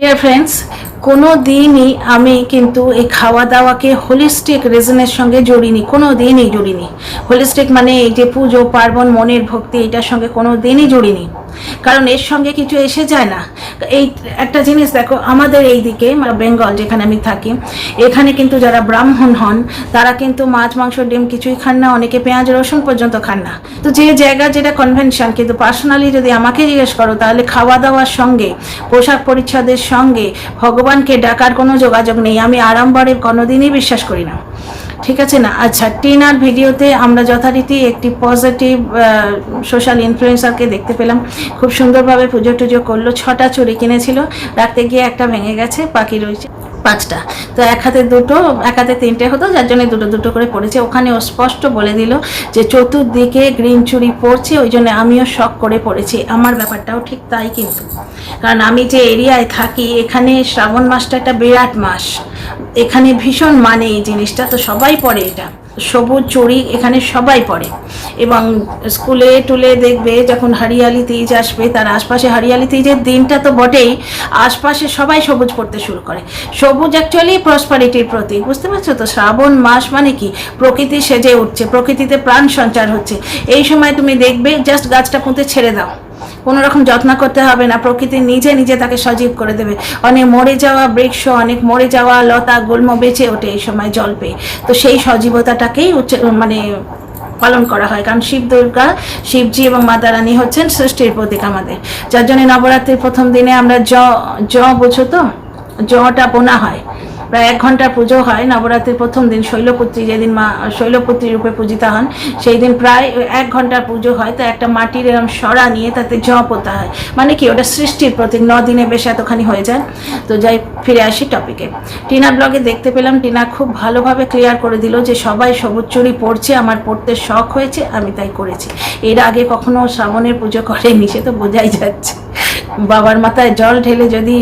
Dear friends, কোনো দিনই আমি কিন্তু এই খাওয়া দাওয়াকে হোলিস্টিক রিজনের সঙ্গে জড়িনি, কোনো দিনই জড়িনি। হোলিস্টিক মানে এই যে পুজো পার্বণ মনের ভক্তি, এটার সঙ্গে কোনো দিনই জড়িনি, কারণ এর সঙ্গে কিছু এসে যায় না। এই একটা জিনিস দেখো, আমাদের এই দিকে বেঙ্গল যেখানে আমি থাকি, এখানে কিন্তু যারা ব্রাহ্মণ হন তারা কিন্তু মাছ মাংস ডিম কিছুই খান না, অনেকে পেঁয়াজ রসুন পর্যন্ত খান না। তো যে জায়গা যেটা কনভেনশন, কিন্তু পার্সোনালি যদি আমাকে জিজ্ঞেস করো তাহলে খাওয়া দাওয়ার সঙ্গে পোশাক পরিচ্ছদের সঙ্গে ভগবানকে ডাকার কোনো যোগাযোগ নেই। আমি আড়ম্বরে কোনোদিনই বিশ্বাস করি না, ঠিক আছে না? আচ্ছা, টিনার ভিডিওতে আমরা যথারীতি একটি পজিটিভ সোশ্যাল ইনফ্লুয়েন্সারকে দেখতে পেলাম, খুব সুন্দরভাবে পুজো টুজো করলো। 6টা চুড়ি কিনেছিল, রাখতে গিয়ে একটা ভেঙে গেছে, বাকি রয়েছে 5টা। তো এক হাতে 2টো, এক হাতে 3টে হতো, যার জন্য 2টো করে পড়েছে। ওখানে ও স্পষ্ট বলে দিল যে চতুর্দিকে গ্রিন চুড়ি পড়ছে, ওই জন্য আমিও শখ করে পড়েছি। আমার ব্যাপারটাও ঠিক তাই, কিন্তু কারণ আমি যে এরিয়ায় থাকি এখানে শ্রাবণ মাসটা একটা বিরাট মাস, এখানে ভীষণ মানে এই জিনিসটা, তো সবাই পড়ে এটা সবুজ চুড়ি, এখানে সবাই পড়ে। এবং স্কুলে টুলে দেখবে যখন হরিয়ালি তিজ আসবে, তার আশপাশে হরিয়ালি তিজের দিনটা তো বটেই, আশপাশে সবাই সবুজ পড়তে শুরু করে। সবুজ অ্যাকচুয়ালি প্রসপারিটির প্রতীক, বুঝতে পারছো তো? শ্রাবণ মাস মানে কি, প্রকৃতি সেজে উঠছে, প্রকৃতিতে প্রাণ সঞ্চার হচ্ছে। এই সময় তুমি দেখবে জাস্ট গাছটা পুঁতে ছেড়ে দাও, কোনো রকম যত্ন করতে হবে না, প্রকৃতি নিজে নিজে তাকে সজীব করে দেবে। অনেক মরে যাওয়া বৃক্ষ, অনেক মরে যাওয়া লতা গুল্ম বেঁচে ওঠে এই সময় জল পেয়ে। তো সেই সজীবতাটাকেই মানে পালন করা হয়, কারণ শিব দুর্গা, শিবজি এবং মাতা রানী হচ্ছেন সৃষ্টির প্রতীক আমাদের। যার জন্য নবরাত্রির প্রথম দিনে আমরা বোঝো তো, জটা বোনা হয়, প্রায় 1 ঘন্টার পুজো হয়। নবরাত্রির প্রথম দিন শৈলপুত্রী, যেদিন মা শৈলপুত্রী রূপে পূজিতা হন, সেই দিন প্রায় 1 ঘন্টার পুজো হয়। তো একটা মাটির এরকম সরা নিয়ে তাতে পোতা হয়, মানে কি ওটা সৃষ্টির প্রতীক। 9 দিনে বেশ এতখানি হয়ে যায়। তো যাই, ফিরে আসি টপিকে। টিনা ব্লগে দেখতে পেলাম, টিনা খুব ভালোভাবে ক্লিয়ার করে দিল যে সবাই সবুজ চুড়ি পড়ছে, আমার পড়তে শখ হয়েছে, আমি তাই করেছি। এর আগে কখনো শ্রাবণের পুজো করেনি, সে তো বোঝাই যাচ্ছে। বাবার মাথায় জল ঢেলে যদি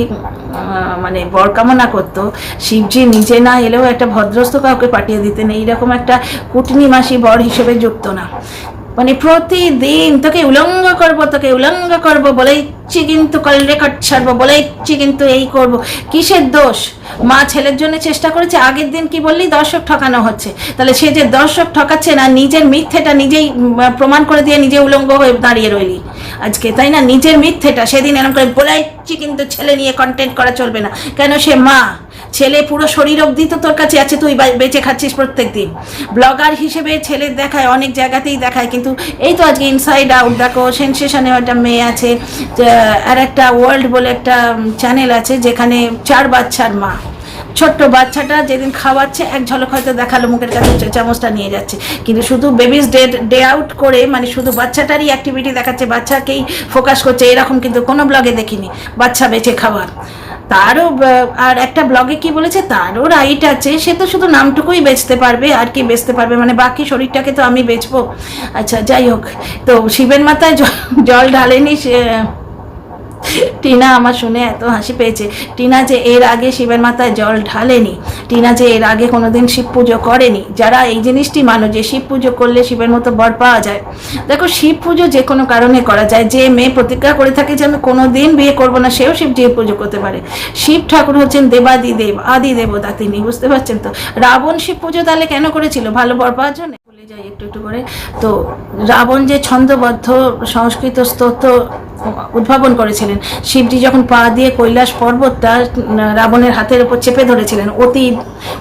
মানে বর কামনা করতো, শিবজি নিজে না এলেও একটা ভদ্রস্থ কাউকে পাঠিয়ে দিতেন, এইরকম একটা কুটনি মাসি বর হিসেবে যুক্ত না। মানে প্রতিদিন তোকে উলঙ্গ করবো বলে ইচ্ছি, কিন্তু রেকর্ড ছাড়বো বলে ইচ্ছি, কিন্তু এই করব। কিসের দোষ? মা ছেলের জন্য চেষ্টা করেছে, আগের দিন কি বললি, দর্শক ঠকানো হচ্ছে। তাহলে সে যে দর্শক ঠকাচ্ছে না, নিজের মিথ্যেটা নিজেই প্রমাণ করে দিয়ে নিজে উলঙ্গ হয়ে দাঁড়িয়ে রইলি আজকে, তাই না? নিজের মিথ্যেটা সেদিন এরকম করে বলে ইচ্ছি, কিন্তু ছেলে নিয়ে কন্টেন্ট করা চলবে না। কেন? সে মা, ছেলে পুরো শরীর অবধি তো তোর কাছে আছে, তুই বেঁচে খাচ্ছিস প্রত্যেক দিন। ব্লগার হিসেবে ছেলে দেখায়, অনেক জায়গাতেই দেখায়, কিন্তু এই তো আজকে ইনসাইড আউট দেখো, সেনসেশনে একটা মেয়ে আছে, আর একটা ওয়ার্ল্ড বলে একটা চ্যানেল আছে, যেখানে 4 বাচ্চার মা, ছোট্ট বাচ্চাটা যেদিন খাওয়াচ্ছে এক ঝলক হয়তো দেখালো, মুখের কাছে চামচটা নিয়ে যাচ্ছে, কিন্তু শুধু বেবিস ডে আউট করে, মানে শুধু বাচ্চাটারই অ্যাক্টিভিটি দেখাচ্ছে, বাচ্চাকেই ফোকাস করছে, এরকম কিন্তু কোনো ব্লগে দেখিনি। বাচ্চা বেঁচে খাওয়ার তারও, আর একটা ব্লগে কি বলেছে, তারও রাইট আছে, সে তো শুধু নামটুকুই বেচতে পারবে, আর কি বেচতে পারবে, মানে বাকি শরীরটাকে তো আমি বেচবো। আচ্ছা, যাই হোক, তো শিবের মাথায় জল ঢালেনি সে টিনা। আমার শুনে এত হাসি পেয়েছে। টিনা যে এর আগে শিবের মাথায় জল ঢালেনি, টিনা যে এর আগে কোনোদিন শিব পুজো করেনি। যারা এই জিনিসটি মানো যে শিব পুজো করলে শিবের মতো বর পাওয়া যায়, দেখো শিব পুজো যে কোনো কারণে করা যায়। যে মেয়ে প্রতিজ্ঞা করে থাকে যে আমি কোনোদিন বিয়ে করবো না, সেও শিবজির পুজো করতে পারে। শিব ঠাকুর হচ্ছেন দেবাদিদেব, আদি দেবতা তিনি, বুঝতে পারছেন তো? রাবণ শিব পুজো তাহলে কেন করেছিল? ভালো বর পাওয়ার জন্য। বলে যাই একটু একটু করে। তো রাবণ যে ছন্দবদ্ধ সংস্কৃত স্তোত্র উদ্ভাবন করেছিলেন, শিবজি যখন পা দিয়ে কৈলাস পর্বতটা রাবণের হাতের উপর চেপে ধরেছিলেন,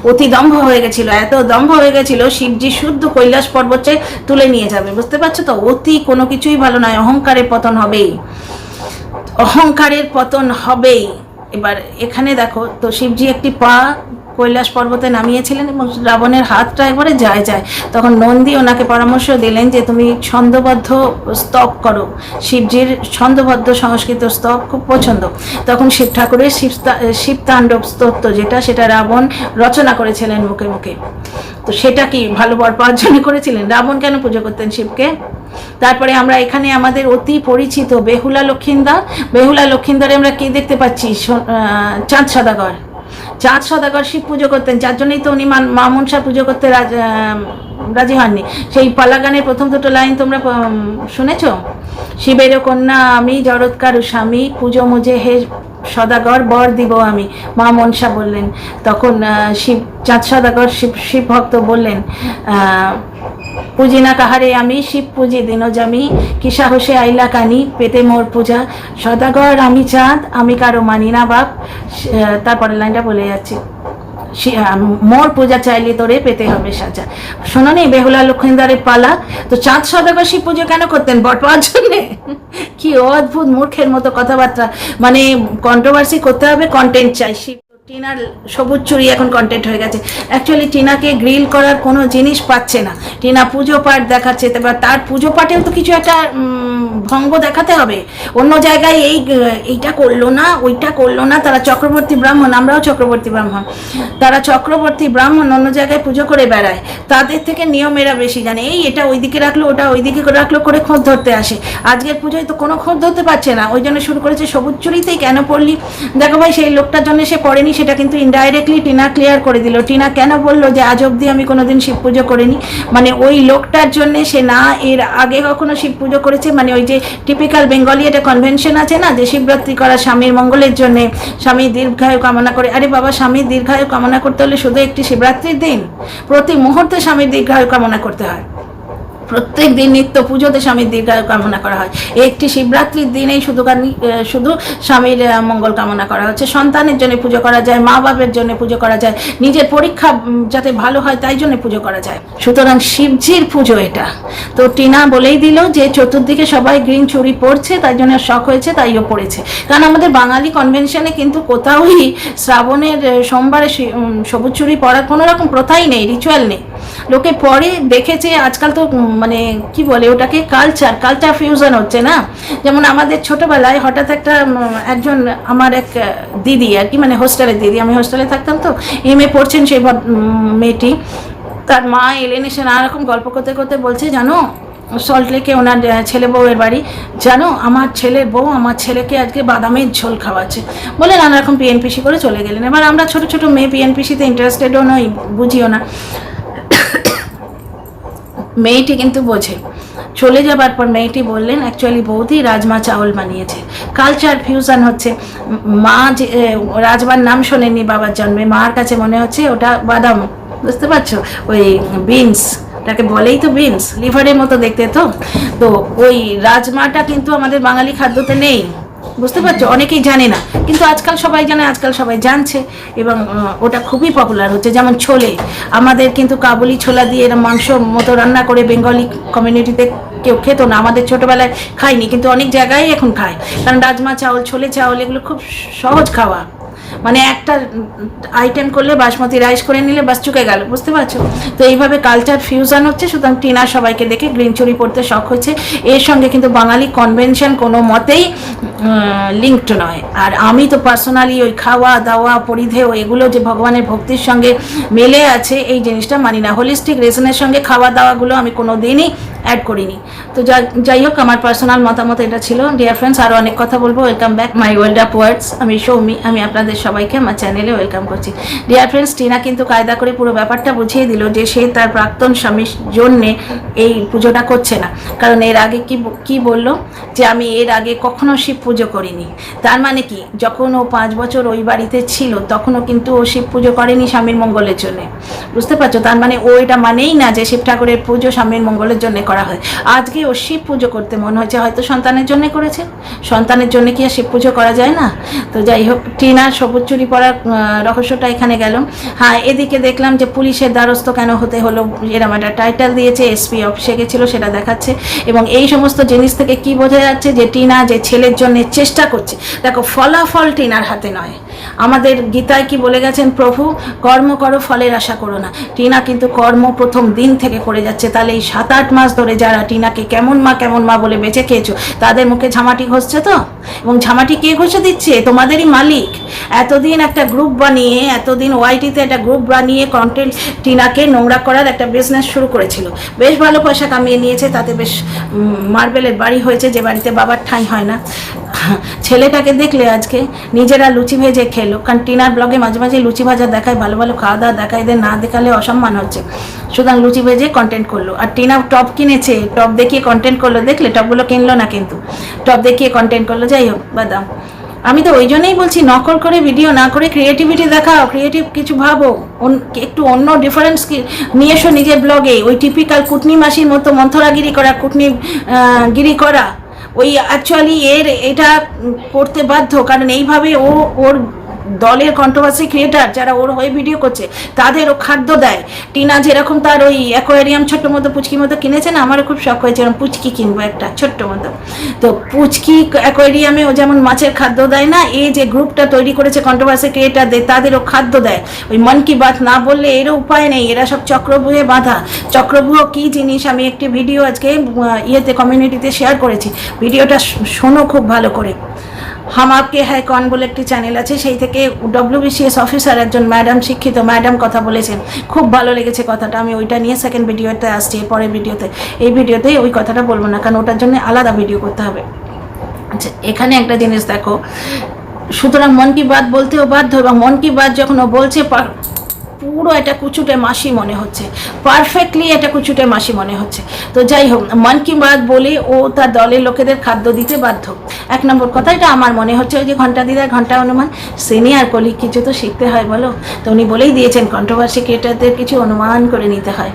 অতি দম্ভ হয়ে গেছিল, এত দম্ভ হয়ে গেছিল, শিবজি শুদ্ধ কৈলাস পর্বতে তুলে নিয়ে যাবে, বুঝতে পারছো তো? অতি কোনো কিছুই ভালো নয়, অহংকারের পতন হবেই, অহংকারের পতন হবেই। এবার এখানে দেখো তো, শিবজি একটি পা কৈলাস পর্বতে নামিয়েছিলেন এবং রাবণের হাতটা একবারে যায়। তখন নন্দী ওনাকে পরামর্শ দিলেন যে তুমি ছন্দবদ্ধ স্তব করো, শিবজির ছন্দবদ্ধ সংস্কৃত স্তব খুব পছন্দ। তখন শিব ঠাকুরের শিবতাণ্ডব স্তোত্র যেটা, সেটা রাবণ রচনা করেছিলেন মুখে মুখে। তো সেটা কি ভালো বর পাওয়ার জন্য করেছিলেন? রাবণ কেন পুজো করতেন শিবকে? তারপরে আমরা এখানে আমাদের অতি পরিচিত বেহুলা লক্ষিন্দরে আমরা কি দেখতে পাচ্ছি? চাঁদ সদাগর শিব পুজো করতেন, যার জন্যই তো উনি মা মনসা পুজো করতে রাজি হননি। সেই পালা গানের প্রথম দুটো লাইন তোমরা শুনেছো? শিবের কন্যা আমি, জরৎকারু স্বামী, পুজো মুজে হে সদাগর, বর দিব আমি, মা মনসা বললেন। তখন শিব চাঁদ সদাগর শিব ভক্ত বললেন, পুজি না কাহারে আমি, শিব পুজি দিন জামি, কি সাহসে আইলা কানি, পেতে মোর পূজা, সদাগর আমি চাঁদ, আমি কারো মানি না বাপ। তারপরের লাইনটা বলে যাচ্ছি, মোর পূজা চাইলে তোরে পেতে হবে সাজা। শোনো নি বেহুলা লক্ষিন্দারের পালা। তো চাঁদ সদাগর শিব পুজো কেন করতেন? বর পাওয়ার জন্যে? কি অদ্ভুত মূর্খের মতো কথাবার্তা। মানে কন্ট্রোভার্সি করতে হবে, কন্টেন্ট চাই। টিনার সবুজ চুরি এখন কন্টেন্ট হয়ে গেছে। অ্যাকচুয়ালি টিনাকে গ্রিল করার কোনো জিনিস পাচ্ছে না। টিনা পুজো পাঠ দেখাচ্ছে, এবার তার পুজো পাঠেও তো কিছু একটা ভঙ্গ দেখাতে হবে। অন্য জায়গায় এইটা করলো না, ওইটা করলো না। তারা চক্রবর্তী ব্রাহ্মণ, আমরাও চক্রবর্তী ব্রাহ্মণ, তারা চক্রবর্তী ব্রাহ্মণ অন্য জায়গায় পুজো করে বেড়ায়। তাদের থেকে নিয়মেরা বেশি জানে। এটা ওইদিকে রাখলো, ওটা ওইদিকে রাখলো করে খোঁজ ধরতে আসে। আজকের পুজোয় তো কোনো খোঁজ ধরতে পারছে না, ওই জন্য শুরু করেছে সবুজ চুরিতেই কেন পড়লি। দেখো ভাই, সেই লোকটার জন্য সে পড়েনি, সেটা কিন্তু ইনডাইরেক্টলি টিনা ক্লিয়ার করে দিল। টিনা কেন বললো যে আজ অব্দি আমি কোনোদিন শিব পুজো করিনি, মানে ওই লোকটার জন্য সে না এর আগে কখনো শিব পুজো করেছে। মানে ওই যে টিপিক্যাল বেঙ্গলি একটা কনভেনশন আছে না, যে শিবরাত্রি করা স্বামীর মঙ্গলের জন্য, স্বামীর দীর্ঘায়ু কামনা করে। আরে বাবা, স্বামীর দীর্ঘায়ু কামনা করতে হলে শুধু একটি শিবরাত্রির দিন? প্রতি মুহূর্তে স্বামীর দীর্ঘায়ু কামনা করতে হয়। প্রত্যেক দিন নিত্য পুজোতে স্বামীর দীর্ঘায়ু কামনা করা হয়। একটি শিবরাত্রির দিনেই শুধু স্বামীর মঙ্গল কামনা করা হচ্ছে। সন্তানের জন্য পুজো করা যায়, মা বাপের জন্য পুজো করা যায়, নিজের পরীক্ষা যাতে ভালো হয় তাই জন্য পুজো করা যায়। সুতরাং শিবজির পুজো এটা। তো টিনা বলেই দিল যে চতুর্দিকে সবাই গ্রিন চুড়ি পড়ছে, তাই জন্য শখ হয়েছে, তাইও পড়েছে। কারণ আমাদের বাঙালি কনভেনশনে কিন্তু কোথাওই শ্রাবণের সোমবারে সবুজ চুড়ি পরার কোনো রকম প্রথাই নেই, রিচুয়াল নেই। লোকে পরে দেখেছে। আজকাল তো মানে কি বলে ওটাকে, কালচার ফিউশন হচ্ছে না। যেমন আমাদের ছোটবেলায় হঠাৎ একজন আমার এক দিদি আর কি, মানে হোস্টেলের দিদি, আমি হোস্টেলে থাকতাম তো, এমএ পড়ছেন সেই মেয়েটি। তার মা এলেন, এসে নানা রকম গল্প করতে করতে বলছে, জানো সল্ট লেকে ওনার ছেলে বউয়ের বাড়ি, জানো আমার ছেলের বউ আমার ছেলেকে আজকে বাদামের ঝোল খাওয়াচ্ছে, বলে নানা রকম পিএনপিসি করে চলে গেলেন। এবার আমরা ছোট ছোট মেয়ে পিএনপিসিতে ইন্টারেস্টেডও নই, বুঝিও না। মেয়েটি কিন্তু বোঝে। চলে যাবার পর মেয়েটি বললেন, অ্যাকচুয়ালি বৌদি রাজমা চাউল বানিয়েছে। কালচার ফিউশন হচ্ছে। মা যে রাজমার নাম শোনেননি বাবার জন্মে, মার কাছে মনে হচ্ছে ওটা বাদাম, বুঝতে পারছো, ওই বিনস, তাকে বলেই তো বিনস, লিভারের মতো দেখতে। তো ওই রাজমাটা কিন্তু আমাদের বাঙালি খাদ্যতে নেই, বুঝতে পারছো, অনেকেই জানে না, কিন্তু আজকাল সবাই জানে, আজকাল সবাই জানছে, এবং ওটা খুবই পপুলার হচ্ছে। যেমন ছোলে, আমাদের কিন্তু কাবুলি ছোলা দিয়ে এরকম মাংস মতো রান্না করে বেঙ্গলি কমিউনিটিতে কেউ খেত না, আমাদের ছোটোবেলায় খাইনি, কিন্তু অনেক জায়গায় এখন খায়। কারণ রাজমা চাউল, ছোলে চাউল এগুলো খুব সহজ খাওয়া। মানে একটা আইটেম করলে বাসমতি রাইস করে নিলে বাস চুকে গেল, বুঝতে পারছো। তো এইভাবে কালচার ফিউশন হচ্ছে। সুতরাং টিনা সবাইকে দেখে গ্রিন চুড়ি পড়তে শখ হচ্ছে। এর সঙ্গে কিন্তু বাঙালি কনভেনশন কোনো মতেই লিঙ্কড নয়। আর আমি তো পার্সোনালি ওই খাওয়া দাওয়া পরিধেয় এগুলো যে ভগবানের ভক্তির সঙ্গে মেলে আছে, এই জিনিসটা মানি না। হোলিস্টিক রিজনের সঙ্গে খাওয়া দাওয়াগুলো আমি কোনো দিনই অ্যাড করিনি। তো যাই হোক, আমার পার্সোনাল মতামত এটা ছিল। ডিয়ার ফ্রেন্ডস, আরও অনেক কথা বলবো। Welcome back my world of words. আমি সৌমি, আমি আপনাদের সবাইকে আমার চ্যানেলে ওয়েলকাম করছি। ডিয়ার ফ্রেন্ডস, টিনা কিন্তু কায়দা করে পুরো ব্যাপারটা বুঝিয়ে দিল যে সে তার প্রাক্তন স্বামীর জন্যে এই পুজোটা করছে না। কারণ এর আগে কি বললো, যে আমি এর আগে কখনো শিব পুজো করিনি। তার মানে কি, যখন ও 5 বছর ওই বাড়িতে ছিল তখনও কিন্তু ও শিব পুজো করেনি স্বামীর মঙ্গলের জন্যে, বুঝতে পারছো। তার মানে ও এটা মানেই না যে শিব ঠাকুরের পুজো স্বামীর মঙ্গলের জন্য করা হয়। আজকে ও শিব পুজো করতে মনে হয়েছে, হয়তো সন্তানের জন্য করেছে। সন্তানের জন্য কি আর শিব পুজো করা যায় না? তো যাই হোক, টিনার সবুজ চুরি পড়ার রহস্যটা এখানে গেল। হ্যাঁ, এদিকে দেখলাম যে পুলিশের দ্বারস্থ কেন হতে হলো, এরকম একটা টাইটেল দিয়েছে, এসপি অফিসে গেছিল, সেটা দেখাচ্ছে। এবং এই সমস্ত জিনিস থেকে কি বোঝা যাচ্ছে, যে টিনা যে ছেলের জন্য চেষ্টা করছে। দেখো, ফলাফল টিনার হাতে নয়। আমাদের গীতায় কি বলে গেছেন প্রভু, কর্ম করো, ফলের আশা করো না। টিনা কিন্তু কর্ম প্রথম দিন থেকে করে যাচ্ছে। তাহলে এই 7-8 মাস ধরে যারা টিনাকে কেমন মা বলে বেঁচে খেয়েছো, তাদের মুখে ঝামাটি ঘষছে তো। এবং ঝামাটি কে ঘষে দিচ্ছে? তোমাদেরই মালিক। এতদিন একটা গ্রুপ বানিয়ে, এতদিন ওয়াইটিতে একটা গ্রুপ বানিয়ে কন্টেন্ট টিনাকে নোংরা করার একটা বিজনেস শুরু করেছিল। বেশ ভালো পয়সা কামিয়ে নিয়েছে, তাতে বেশ মার্বেলের বাড়ি হয়েছে, যে বাড়িতে বাবার ঠাঁই হয় না। ছেলেটাকে দেখলে আজকে নিজেরা লুচি ভেজে খেলো, কারণ টিনার ব্লগে মাঝে মাঝে লুচি ভাজা দেখায়, ভালো ভালো খাওয়া দাওয়া দেখায়, এদের না দেখালে অসম্মান হচ্ছে, সুতরাং লুচি ভেজে কন্টেন্ট করলো। আর টিনা টপ কিনেছে, টপ দেখিয়ে কন্টেন্ট করলো, দেখলে টপগুলো কিনলো না কিন্তু টপ দেখিয়ে কন্টেন্ট করলো। যাই হোক বাদাম, আমি তো ওই জন্যই বলছি নকল করে ভিডিও না করে ক্রিয়েটিভিটি দেখাও, ক্রিয়েটিভ কিছু ভাবো, একটু অন্য ডিফারেন্স নিয়ে এসো নিজের ব্লগে। ওই টিপিক্যাল কুটনি মাসির মতো মন্থরাগিরি করা, গিরি করা, ওই অ্যাকচুয়ালি এটা করতে বাধ্য, কারণ এইভাবে ওর দলের কন্ট্রোভার্সি ক্রিয়েটার যারা ওর হয়ে ভিডিও করছে তাদেরও খাদ্য দেয়। টিনা যেরকম তার ওই অ্যাকোয়ারিয়াম ছোট্ট মতো পুচকির মতো কিনেছে না, আমারও খুব শখ হয়েছে এরকম পুচকি কিনবো একটা ছোট্ট মতো। তো পুচকি অ্যাকোয়ারিয়ামে ও যেমন মাছের খাদ্য দেয় না, এই যে গ্রুপটা তৈরি করেছে কন্ট্রোভার্সি ক্রিয়েটারদের, তাদেরও খাদ্য দেয়। ওই মন কি বাত না বললে এরও উপায় নেই, এরা সব চক্রব্যূহে বাঁধা। চক্রব্যূহ কী জিনিস আমি একটি ভিডিও আজকে কমিউনিটিতে শেয়ার করেছি, ভিডিওটা শোনো খুব ভালো করে। হাম আপকে হ্যায় কন বলে একটি চ্যানেল আছে, সেই থেকে WBCS অফিসার একজন ম্যাডাম, শিক্ষিত ম্যাডাম কথা বলেছেন, খুব ভালো লেগেছে কথাটা। আমি ওইটা নিয়ে সেকেন্ড ভিডিওতে আসছি, পরের ভিডিওতে। এই ভিডিওতে ওই কথাটা বলবো না, কারণ ওটার জন্য আলাদা ভিডিও করতে হবে। আচ্ছা, এখানে একটা জিনিস দেখো, সুতরাং মন কি বাত বলতেও বাধ্য, এবং মন কি বাত যখন ও বলছে পুরো এটা কুচুটে মাসি মনে হচ্ছে, পারফেক্টলি এটা কুচুটে মাসি মনে হচ্ছে। তো যাই হোক, মন কি বাত বলে ও তার দলের লোকেদের খাদ্য দিতে বাধ্য। এক নম্বর কথা, এটা আমার মনে হচ্ছে ওই যে ঘন্টা দিদার ঘন্টা অনুমান, সিনিয়র কলিগ কিছু তো শিখতে হয় বলো। তো উনি বলেই দিয়েছেন কন্ট্রোভার্সি ক্রিয়েটারদের কিছু অনুমান করে নিতে হয়।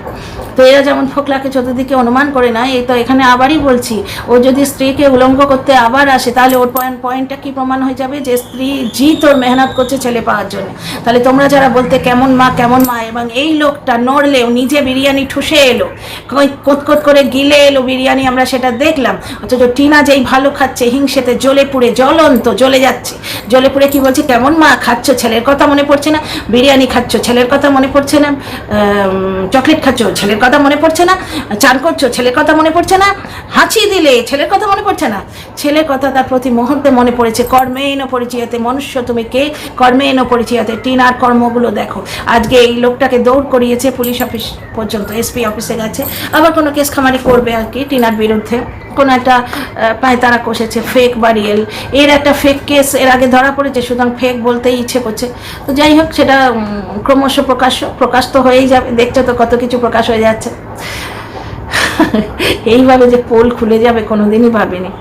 তো এরা যেমন ফোকলাকে চতুর্দিকে অনুমান করে না, এই তো এখানে আবারই বলছি, ও যদি স্ত্রীকে উলঙ্গ করতে আবার আসে, তাহলে ওর পয়েন্টটা কি প্রমাণ হয়ে যাবে, যে স্ত্রী তোর মেহনত করছে ছেলে পাওয়ার জন্য। তাহলে তোমরা যারা বলতে কেমন মা, এবং এই লোকটা নড়লেও নিজে বিরিয়ানি ঠুসে এলো, কোত করে গিলে এলো বিরিয়ানি, আমরা সেটা দেখলাম। অথচ টিনা যেই ভালো খাচ্ছে, হিংসেতে জ্বলে পুড়ে জ্বলন্ত জ্বলে যাচ্ছে, জ্বলে পুড়ে কি বলছে, কেমন মা খাচ্ছ, ছেলের কথা মনে পড়ছে না, বিরিয়ানি খাচ্ছ ছেলের কথা মনে পড়ছে না, চকলেট খাচ্ছ ছেলের কথা মনে পড়ছে না, চান করছো ছেলের কথা মনে পড়ছে না, হাঁচি দিলে ছেলের কথা মনে পড়ছে না। ছেলের কথা তার প্রতি মুহূর্তে মনে পড়েছে। কর্মেণ পরিচয়তে মনুষ্য তুমি কে, কর্মেণ পরিচয়তে। টিনার কর্মগুলো দেখো, আজকে এই লোকটাকে দৌড় করিয়েছে পুলিশ অফিস পর্যন্ত, SP অফিসে গেছে, আবার কোনো কেস খামারি করবে আর কি টিনার বিরুদ্ধে, কোনো একটা পায়তারা কষেছে, ফেক বা রিয়েল, এর একটা ফেক কেস এর আগে ধরা পড়েছে, সুতরাং ফেক বলতেই ইচ্ছে করছে। তো যাই হোক, সেটা ক্রমশ প্রকাশ তো হয়েই যাবে, দেখছো তো কত কিছু প্রকাশ হয়ে যাচ্ছে। এইভাবে যে পোল খুলে যাবে কোনোদিনই ভাবিনি।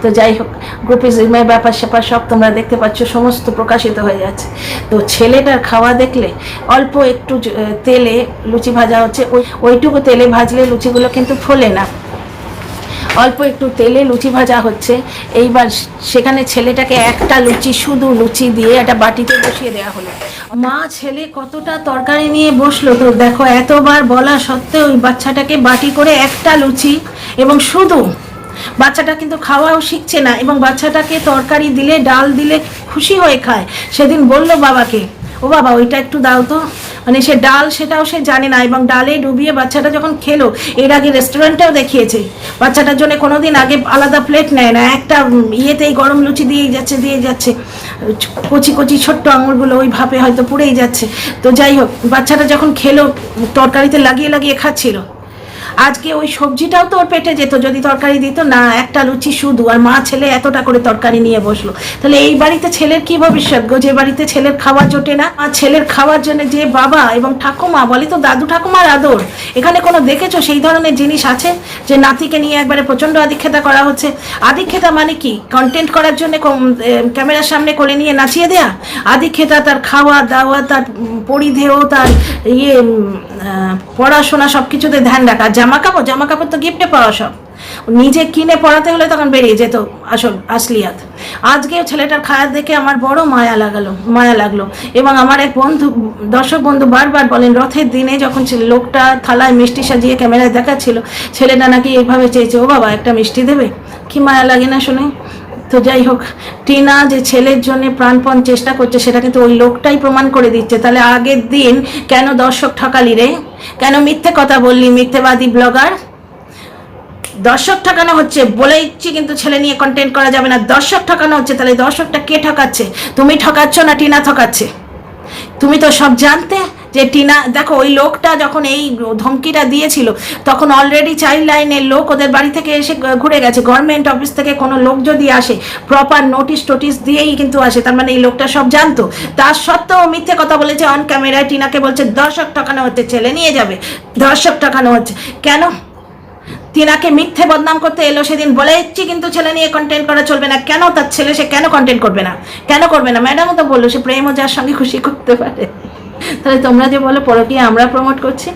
তো যাই হোক, গ্রুপিজমের ব্যাপার স্যাপার সব তোমরা দেখতে পাচ্ছ, সমস্ত প্রকাশিত হয়ে যাচ্ছে। তো ছেলেটার খাওয়া দেখলে, অল্প একটু তেলে লুচি ভাজা হচ্ছে, ওইটুকু তেলে ভাজলে লুচিগুলো কিন্তু ফোলে না, অল্প একটু তেলে লুচি ভাজা হচ্ছে। এইবার সেখানে ছেলেটাকে একটা লুচি, শুধু লুচি দিয়ে একটা বাটিতে বসিয়ে দেওয়া হলো। মা ছেলে কতটা তরকারি নিয়ে বসলো, তো দেখো এতবার বলা সত্ত্বেও ওই বাচ্চাটাকে বাটি করে একটা লুচি, এবং শুধু, বাচ্চাটা কিন্তু খাওয়াও শিখছে না, এবং বাচ্চাটাকে তরকারি দিলে, ডাল দিলে খুশি হয়ে খায়। সেদিন বলল বাবাকে, ও বাবা ওইটা একটু দাও তো, মানে সে ডাল সেটাও সে জানে না, এবং ডালে ডুবিয়ে বাচ্চাটা যখন খেলো, এর আগে রেস্টুরেন্টেও দেখিয়েছে, বাচ্চাটার জন্য কোনোদিন আগে আলাদা প্লেট নেয় না, একটা ইয়েতেই গরম লুচি দিয়ে যাচ্ছে, কচি কচি ছোট্ট আঙুরগুলো ওই ভাপে হয়তো পুড়েই যাচ্ছে। তো যাই হোক, বাচ্চাটা যখন খেলো, তরকারিতে লাগিয়ে লাগিয়ে খাচ্ছিল। আজকে ওই সবজিটাও তো ওর পেটে যেত যদি তরকারি দিত না, একটা লুচি শুধু, আর মা ছেলে এতটা করে তরকারি নিয়ে বসলো। তাহলে এই বাড়িতে ছেলের কি ভবিষ্যৎ গো, যে বাড়িতে ছেলের খাওয়া জোটে না, আর ছেলের খাওয়ার জন্য যে বাবা এবং ঠাকুমা, বলে তো দাদু ঠাকুমার আদর, এখানে কোনো দেখেছো সেই ধরনের জিনিস আছে, যে নাতিকে নিয়ে একবারে প্রচণ্ড আদিক্ষেতা করা হচ্ছে। আদিক্ষেতা মানে কি, কন্টেন্ট করার জন্য ক্যামেরার সামনে করে নিয়ে নাচিয়ে দেয়া? আদিক্ষেতা তার খাওয়া দাওয়া, তার পরিধেয়, তার পড়াশোনা সব কিছুতে ধ্যান রাখা। জামা কাপড় তো গিফটে পাওয়া, সব নিজে কিনে পড়াতে হলে তখন বেরিয়ে যেত আসলিয়াত। আজকেও ছেলেটার খাওয়া দেখে আমার বড় মায়া লাগলো। এবং আমার এক দর্শক বন্ধু বারবার বলেন, রথের দিনে যখন লোকটা থালায় মিষ্টি সাজিয়ে ক্যামেরায় দেখাচ্ছিল, ছেলেটা নাকি এইভাবে চেয়েছে, ও বাবা একটা মিষ্টি দেবে, কি মায়া লাগে না শুনে। তো যাই হোক, টিনা যে ছেলের জন্য প্রাণপণ চেষ্টা করছে, সেটা কিন্তু ওই লোকটাই প্রমাণ করে দিচ্ছে। তাহলে আগের দিন কেন দর্শক ঠকালি রে, কেন মিথ্যে কথা বললি, মিথ্যেবাদী ব্লগার? দর্শক ঠকানো হচ্ছে বলেইছি, কিন্তু ছেলে নিয়ে কন্টেন্ট করা যাবে না। দর্শক ঠকানো হচ্ছে, তাহলে দর্শকটা কে ঠকাচ্ছে? তুমি ঠকাচ্ছ না টিনা ঠকাচ্ছে? তুমি তো সব জানতে যে টিনা, দেখো ওই লোকটা যখন এই ধমকিটা দিয়েছিল তখন অলরেডি চাইল্ড লাইনের লোক ওদের বাড়ি থেকে এসে ঘুরে গেছে। গভর্নমেন্ট অফিস থেকে কোনো লোক যদি আসে প্রপার নোটিশ দিয়েই কিন্তু আসে, তার মানে এই লোকটা সব জানতো। তার সত্ত্বেও মিথ্যে কথা বলেছে অন ক্যামেরায়, টিনাকে বলছে 10 টাকানো হচ্ছে, ছেলে নিয়ে যাবে, 10 টাকানো হচ্ছে। কেন? টিনাকে মিথ্যে বদনাম করতে এলো সেদিন, বলে দিচ্ছি কিন্তু ছেলে নিয়ে কন্টেন্ট করা চলবে না। কেন? তার ছেলে, সে কেন কন্টেন্ট করবে না? কেন করবে না? ম্যাডামও তো বললো সে প্রেমও যার সঙ্গে খুশি করতে পারে। তাহলে তোমরা যে বলো পরকীয়া আমরা প্রমোট করছি,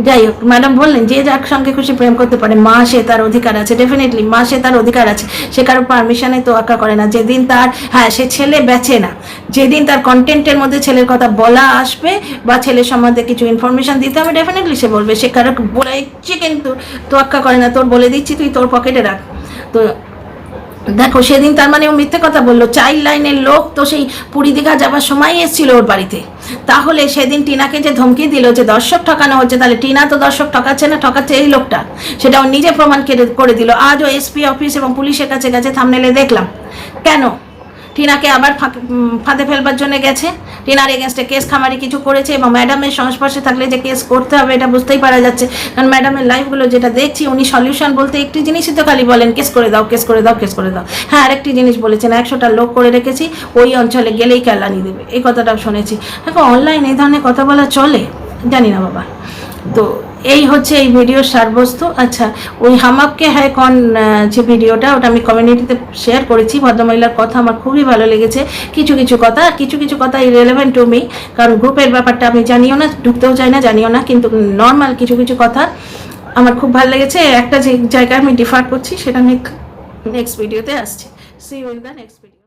যাই হোক, ম্যাডাম বললেন যে যার সঙ্গে খুশি প্রেম করতে পারে, মা সে তার অধিকার আছে, ডেফিনেটলি মা সে তার অধিকার আছে, সে কারো পারমিশনে তোয়াক্কা করে না। যেদিন তার, হ্যাঁ সে ছেলে বেচে না, যেদিন তার কন্টেন্টের মধ্যে ছেলের কথা বলা আসবে বা ছেলের সম্বন্ধে কিছু ইনফরমেশন দিতে হবে, ডেফিনেটলি সে বলবে। সে কারো বলে দিচ্ছি কিন্তু তোয়াক্কা করে না, তোর বলে দিচ্ছি তুই তোর পকেটে রাখ। তো দেখো সেদিন তার মানে ও মিথ্যে কথা বললো। চাইল্ড লাইনের লোক তো সেই পুরী দীঘা যাবার সময় এসেছিল ওর বাড়িতে। তাহলে সেদিন টিনাকে যে ধমকি দিল যে 10 ঠকানো হচ্ছে, তাহলে টিনা তো 10 ঠকাচ্ছে না, ঠকাচ্ছে এই লোকটা। সেটা ও নিজে প্রমাণ করে দিল। আজও এসপি অফিস এবং পুলিশের কাছে গেছে, থামনেলে দেখলাম। কেন? টিনাকে আবার ফাঁদে ফেলবার জন্য গেছে, টিনার এগেনস্টে কেস খামারি কিছু করেছে, এবং ম্যাডামের সংস্পর্শে থাকলে যে কেস করতে হবে এটা বুঝতেই পারা যাচ্ছে। কারণ ম্যাডামের লাইফগুলো যেটা দেখছি, উনি সলিউশন বলতে একটি জিনিসই তো খালি বলেন, কেস করে দাও, কেস করে দাও, কেস করে দাও। হ্যাঁ, আরেকটি জিনিস বলেছেন, 100টা লোক করে রেখেছি, ওই অঞ্চলে গেলেই কেলানি দেবে, এই কথাটাও শুনেছি। এখন অনলাইন এই ধরনের কথা বলা চলে? জানি না বাবা। তো এই হচ্ছে এই ভিডিওর সারবস্তু। আচ্ছা, ওই হামাবকে হ্যায় কন যে ভিডিওটা, ওটা আমি কমিউনিটিতে শেয়ার করেছি। ভদ্রমহিলার কথা আমার খুবই ভালো লেগেছে। কিছু কিছু কথা ইরেলেভেন্ট টু মি, কারণ গ্রুপের ব্যাপারটা আমি জানিও না, ঢুকতেও চাই না, জানিও না, কিন্তু নর্মাল কিছু কথা আমার খুব ভালো লেগেছে। একটা যে জায়গায় আমি ডিফার করছি সেটা নেক্সট ভিডিওতে আসছে। See you in the next video.